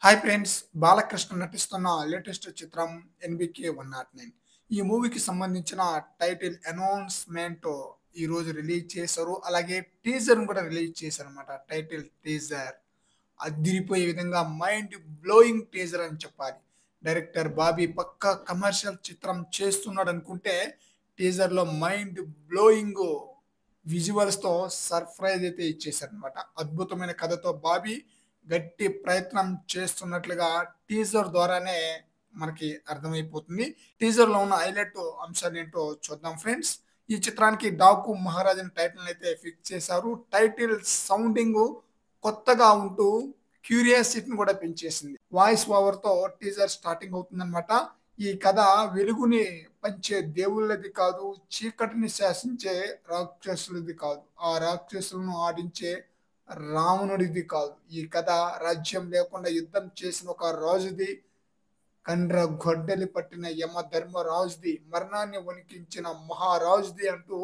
Hi friends! Balakrishna నటిస్తున్న latest చిత్రం 'NBK 109'. ఈ మూవీకి సంబంధించిన టైటిల్ అనౌన్స్‌మెంట్ ఈరోజు రిలీజ్ చేశారు. అలాగే టీజర్‌ని కూడా రిలీజ్ చేశారన్నమాట. టైటిల్ టీజర్ అదిరిపోయే విధంగా మైండ్ బ్లోయింగ్ టీజర్ అని చెప్పాలి. డైరెక్టర్ బాబీ పక్కా కమర్షియల్ చిత్రం చేస్తున్నాడనుకుంటే టీజర్‌లో మైండ్ బ్లోయింగ్ విజువల్స్‌తో సర్ప్రైజ్ అయితే ఇచ్చేసారన్నమాట. అద్భుతమైన కథతో బాబీ గట్టి ప్రయత్నం చేస్తున్నట్లుగా టీజర్ ద్వారానే మనకి అర్థమైపోతుంది. టీజర్‌లో ఉన్న హైలైట్ అంశాలేంటో చూద్దాం ఫ్రెండ్స్. ఈ చిత్రానికి 'డాకు మహారాజ్' అని టైటిల్‌ని అయితే ఫిక్స్ చేశారు. టైటిల్ సౌండింగు కొత్తగా ఉంటూ క్యూరియాసిటీని కూడా పెంచేసింది. వాయిస్ ఓవర్‌తో టీజర్ స్టార్టింగ్ అవుతుందన్నమాట. ఈ కథ వెలుగుని పంచే దేవుళ్ళది కాదు, చీకటిని శాసించే రాక్షసులది కాదు, ఆ రాక్షసులను ఆడించే రావణుడిది కాదు. ఈ కథ రాజ్యం లేకుండా యుద్ధం చేసిన ఒక రాజుది, కండ్ర గొడ్డలి పట్టిన యమధర్మరాజుది, మరణాన్ని వణికించిన మహారాజుది అంటూ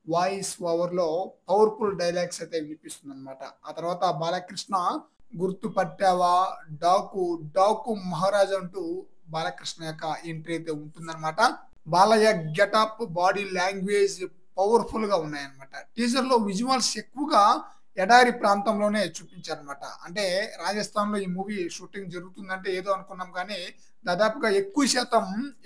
వాయిస్ ఓవర్‌లో పవర్‌ఫుల్ డైలాగ్స్ అయితే వినిపిస్తుందన్నమాట. ఆ తర్వాత బాలకృష్ణ గుర్తుపట్టావా డాకు, డాకు మహారాజ్ అంటూ బాలకృష్ణ యొక్క ఎంట్రీ అయితే ఉంటుందన్నమాట. బాలయ్య గెటప్, బాడీ లాంగ్వేజ్ పవర్‌ఫుల్‌గా ఉన్నాయన్నమాట. టీజర్‌లో విజువల్స్ ఎక్కువగా ఎడారి ప్రాంతంలోనే చూపించారన్నమాట. అంటే రాజస్థాన్‌లో ఈ మూవీ షూటింగ్ జరుగుతుందంటే ఏదో అనుకున్నాం కానీ, దాదాపుగా ఎక్కువ శాతం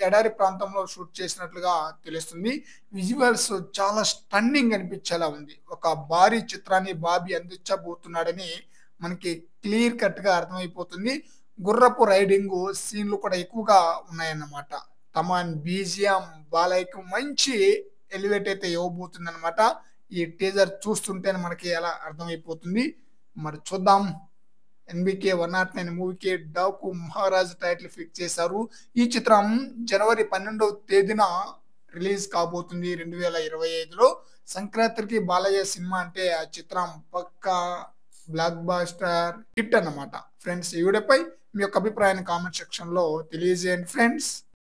ఎడారి ప్రాంతంలో షూట్ చేసినట్లుగా తెలుస్తుంది. విజువల్స్ చాలా స్టన్నింగ్ అనిపించేలా ఉంది. ఒక భారీ చిత్రాన్ని బాబీ అందించబోతున్నాడని మనకి క్లియర్ కట్‌గా అర్థమైపోతుంది. గుర్రపు రైడింగు సీన్‌లు కూడా ఎక్కువగా ఉన్నాయన్నమాట. తమన్ బీజీఎం బాలయ్యకి మంచి ఎలివేట్ అయితే ఇవ్వబోతుందన్నమాట. ఈ టీజర్ చూస్తుంటేనే మనకి ఎలా అర్థమైపోతుంది. మరి చూద్దాం. 'ఎన్‌బీకే 109' మూవీకి 'డాకు మహారాజ్' టైటిల్ ఫిక్స్ చేశారు. ఈ చిత్రం జనవరి 12వ తేదీన రిలీజ్ కాబోతుంది 2025లో. సంక్రాంతికి బాలయ్య సినిమా అంటే ఆ చిత్రం పక్కా బ్లాక్ బస్టర్ హిట్ అన్నమాట. ఫ్రెండ్స్, ఈ వీడియోపై మీ యొక్క అభిప్రాయాన్ని కామెంట్ సెక్షన్‌లో తెలియజేయండి ఫ్రెండ్స్.